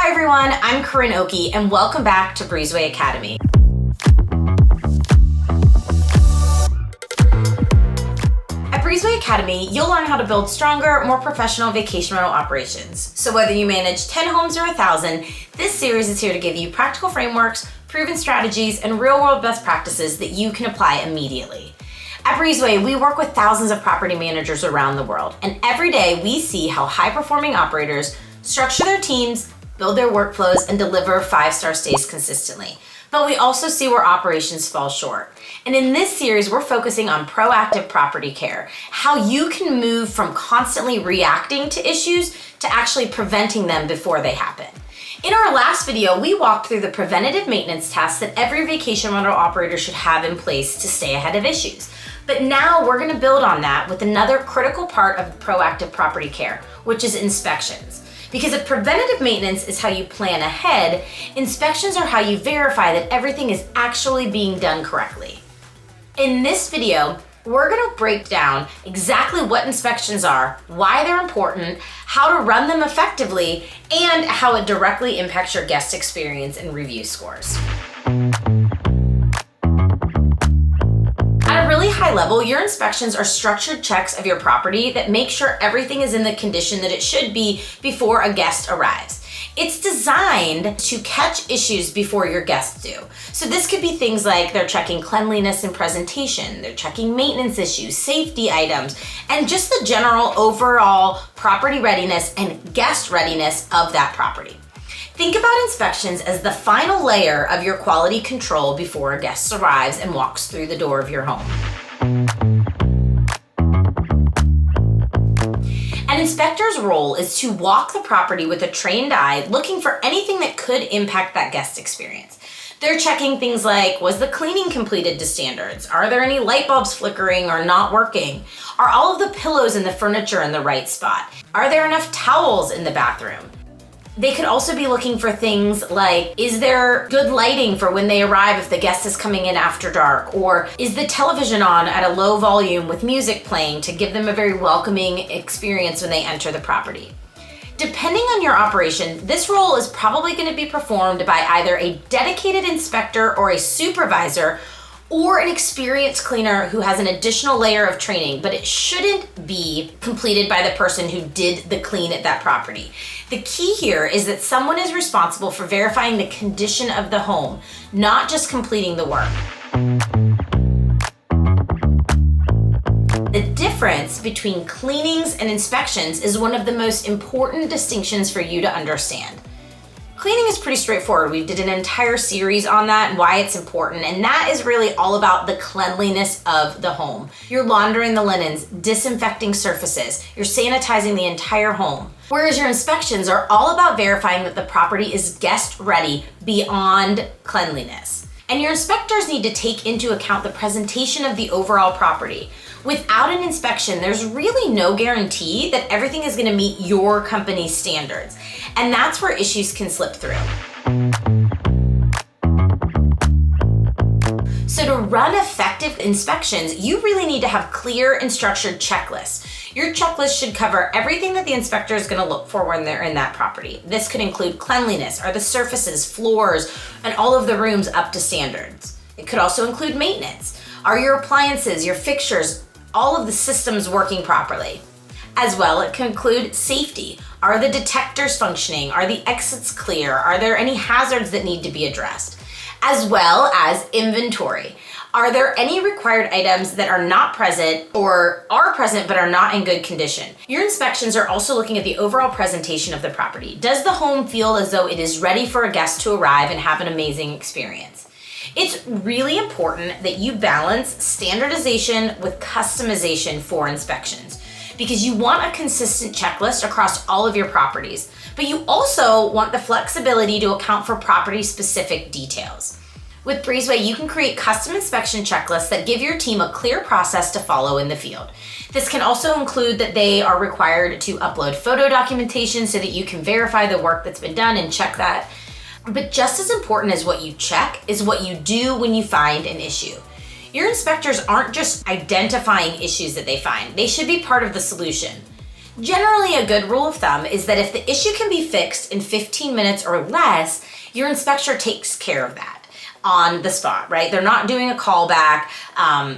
Hi everyone, I'm Koryn Okey and welcome back to Breezeway Academy. At Breezeway Academy, you'll learn how to build stronger, more professional vacation rental operations. So whether you manage 10 homes or 1,000, this series is here to give you practical frameworks, proven strategies, and real-world best practices that you can apply immediately. At Breezeway, we work with thousands of property managers around the world, and every day we see how high-performing operators structure their teams, build their workflows, and deliver 5-star stays consistently. But we also see where operations fall short. And in this series, we're focusing on proactive property care, how you can move from constantly reacting to issues to actually preventing them before they happen. In our last video, we walked through the preventative maintenance tasks that every vacation rental operator should have in place to stay ahead of issues. But now we're gonna build on that with another critical part of proactive property care, which is inspections. Because if preventative maintenance is how you plan ahead, inspections are how you verify that everything is actually being done correctly. In this video, we're gonna break down exactly what inspections are, why they're important, how to run them effectively, and how it directly impacts your guest experience and review scores. At a really high level, your inspections are structured checks of your property that make sure everything is in the condition that it should be before a guest arrives. It's designed to catch issues before your guests do. So this could be things like they're checking cleanliness and presentation, they're checking maintenance issues, safety items, and just the general overall property readiness and guest readiness of that property. Think about inspections as the final layer of your quality control before a guest arrives and walks through the door of your home. An inspector's role is to walk the property with a trained eye, looking for anything that could impact that guest experience. They're checking things like, was the cleaning completed to standards? Are there any light bulbs flickering or not working? Are all of the pillows and the furniture in the right spot? Are there enough towels in the bathroom? They could also be looking for things like, is there good lighting for when they arrive if the guest is coming in after dark? Or is the television on at a low volume with music playing to give them a very welcoming experience when they enter the property? Depending on your operation, this role is probably going to be performed by either a dedicated inspector or a supervisor, or an experienced cleaner who has an additional layer of training, but it shouldn't be completed by the person who did the clean at that property. The key here is that someone is responsible for verifying the condition of the home, not just completing the work. The difference between cleanings and inspections is one of the most important distinctions for you to understand. Cleaning is pretty straightforward. We did an entire series on that and why it's important, and that is really all about the cleanliness of the home. You're laundering the linens, disinfecting surfaces, you're sanitizing the entire home. Whereas your inspections are all about verifying that the property is guest ready beyond cleanliness. And your inspectors need to take into account the presentation of the overall property. Without an inspection, there's really no guarantee that everything is going to meet your company's standards. And that's where issues can slip through. So to run effective inspections, you really need to have clear and structured checklists. Your checklist should cover everything that the inspector is going to look for when they're in that property. This could include cleanliness, are the surfaces, floors, and all of the rooms up to standards. It could also include maintenance. Are your appliances, your fixtures, all of the systems working properly? As well, it can include safety. Are the detectors functioning? Are the exits clear? Are there any hazards that need to be addressed? As well as inventory. Are there any required items that are not present or are present but are not in good condition? Your inspections are also looking at the overall presentation of the property. Does the home feel as though it is ready for a guest to arrive and have an amazing experience? It's really important that you balance standardization with customization for inspections, because you want a consistent checklist across all of your properties, but you also want the flexibility to account for property-specific details. With Breezeway, you can create custom inspection checklists that give your team a clear process to follow in the field. This can also include that they are required to upload photo documentation so that you can verify the work that's been done and check that. But just as important as what you check is what you do when you find an issue. Your inspectors aren't just identifying issues that they find. They should be part of the solution. Generally, a good rule of thumb is that if the issue can be fixed in 15 minutes or less, your inspector takes care of that on the spot, right? They're not doing a callback.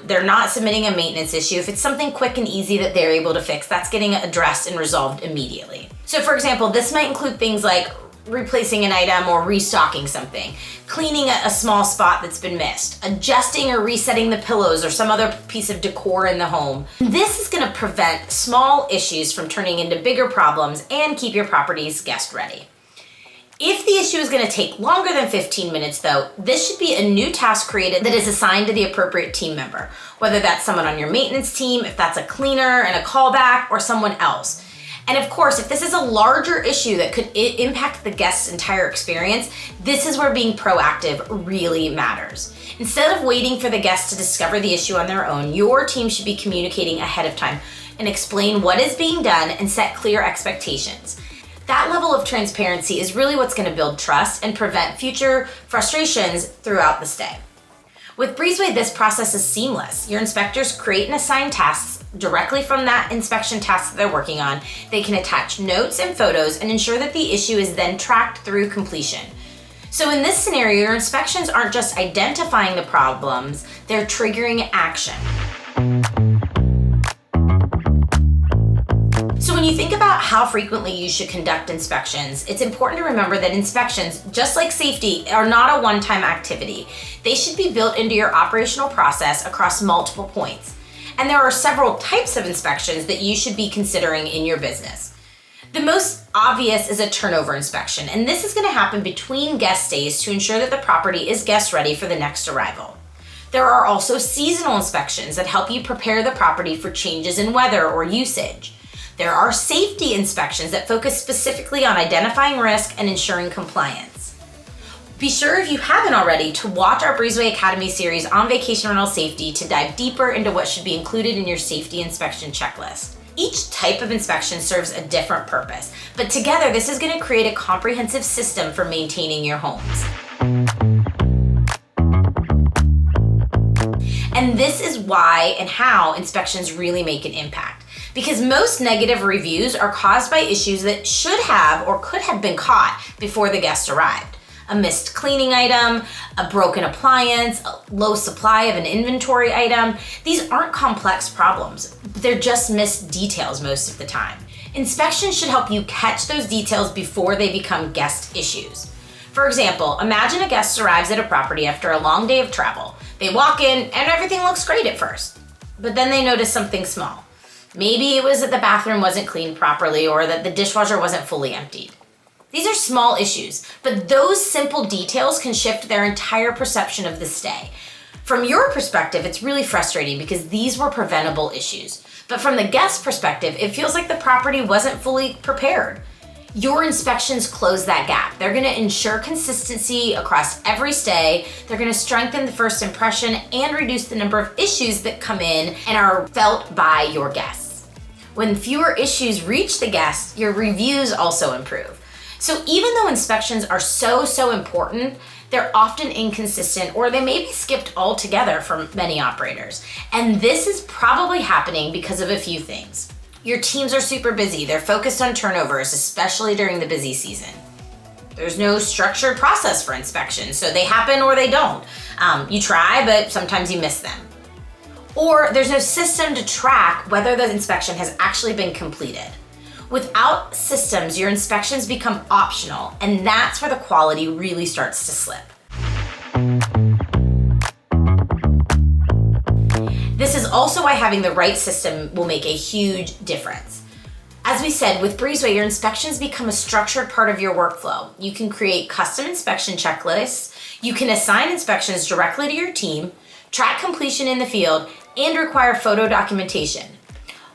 They're not submitting a maintenance issue. If it's something quick and easy that they're able to fix, that's getting addressed and resolved immediately. So for example, this might include things like replacing an item or restocking something, cleaning a small spot that's been missed, adjusting or resetting the pillows or some other piece of decor in the home. This is going to prevent small issues from turning into bigger problems and keep your property's guest ready. If the issue is going to take longer than 15 minutes though, this should be a new task created that is assigned to the appropriate team member, whether that's someone on your maintenance team, if that's a cleaner and a callback, or someone else. And of course, if this is a larger issue that could impact the guest's entire experience, this is where being proactive really matters. Instead of waiting for the guest to discover the issue on their own, your team should be communicating ahead of time and explain what is being done and set clear expectations. That level of transparency is really what's going to build trust and prevent future frustrations throughout the stay. With Breezeway, this process is seamless. Your inspectors create and assign tasks directly from that inspection task that they're working on. They can attach notes and photos and ensure that the issue is then tracked through completion. So in this scenario, your inspections aren't just identifying the problems, they're triggering action. So when you think about how frequently you should conduct inspections, it's important to remember that inspections, just like safety, are not a one-time activity. They should be built into your operational process across multiple points. And there are several types of inspections that you should be considering in your business. The most obvious is a turnover inspection, and this is going to happen between guest stays to ensure that the property is guest ready for the next arrival. There are also seasonal inspections that help you prepare the property for changes in weather or usage. There are safety inspections that focus specifically on identifying risk and ensuring compliance. Be sure, if you haven't already, to watch our Breezeway Academy series on vacation rental safety to dive deeper into what should be included in your safety inspection checklist. Each type of inspection serves a different purpose, but together this is going to create a comprehensive system for maintaining your homes. And this is why and how inspections really make an impact. Because most negative reviews are caused by issues that should have or could have been caught before the guest arrived. A missed cleaning item, a broken appliance, a low supply of an inventory item. These aren't complex problems, but they're just missed details most of the time. Inspections should help you catch those details before they become guest issues. For example, imagine a guest arrives at a property after a long day of travel. They walk in and everything looks great at first, but then they notice something small. Maybe it was that the bathroom wasn't cleaned properly or that the dishwasher wasn't fully emptied. These are small issues, but those simple details can shift their entire perception of the stay. From your perspective, it's really frustrating because these were preventable issues. But from the guest perspective, it feels like the property wasn't fully prepared. Your inspections close that gap. They're going to ensure consistency across every stay. They're going to strengthen the first impression and reduce the number of issues that come in and are felt by your guests. When fewer issues reach the guests, your reviews also improve. So even though inspections are so important, they're often inconsistent or they may be skipped altogether for many operators. And this is probably happening because of a few things. Your teams are super busy. They're focused on turnovers, especially during the busy season. There's no structured process for inspections, so they happen or they don't. You try, but sometimes you miss them. Or there's no system to track whether the inspection has actually been completed. Without systems, your inspections become optional, and that's where the quality really starts to slip. This is also why having the right system will make a huge difference. As we said, with Breezeway, your inspections become a structured part of your workflow. You can create custom inspection checklists, you can assign inspections directly to your team, track completion in the field, and require photo documentation.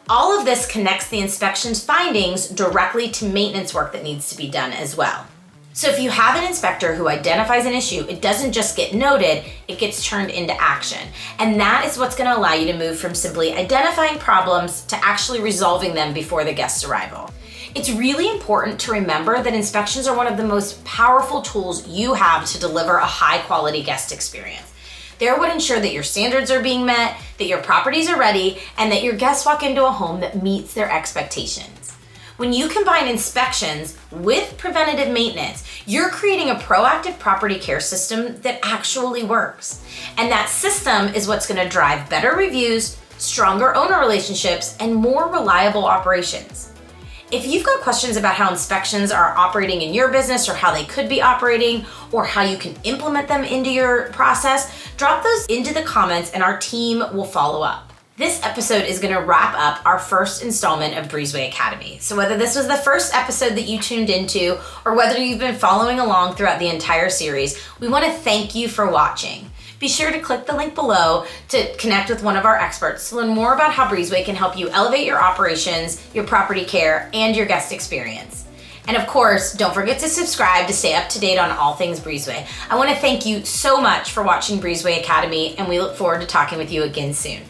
All of this connects the inspection's findings directly to maintenance work that needs to be done as well. So if you have an inspector who identifies an issue, it doesn't just get noted, it gets turned into action. And that is what's going to allow you to move from simply identifying problems to actually resolving them before the guest's arrival. It's really important to remember that inspections are one of the most powerful tools you have to deliver a high-quality guest experience. They're what ensure that your standards are being met, that your properties are ready, and that your guests walk into a home that meets their expectations. When you combine inspections with preventative maintenance, you're creating a proactive property care system that actually works. And that system is what's going to drive better reviews, stronger owner relationships, and more reliable operations. If you've got questions about how inspections are operating in your business or how they could be operating or how you can implement them into your process, drop those into the comments and our team will follow up. This episode is going to wrap up our first installment of Breezeway Academy. So whether this was the first episode that you tuned into or whether you've been following along throughout the entire series, we want to thank you for watching. Be sure to click the link below to connect with one of our experts to learn more about how Breezeway can help you elevate your operations, your property care, and your guest experience. And of course, don't forget to subscribe to stay up to date on all things Breezeway. I want to thank you so much for watching Breezeway Academy, and we look forward to talking with you again soon.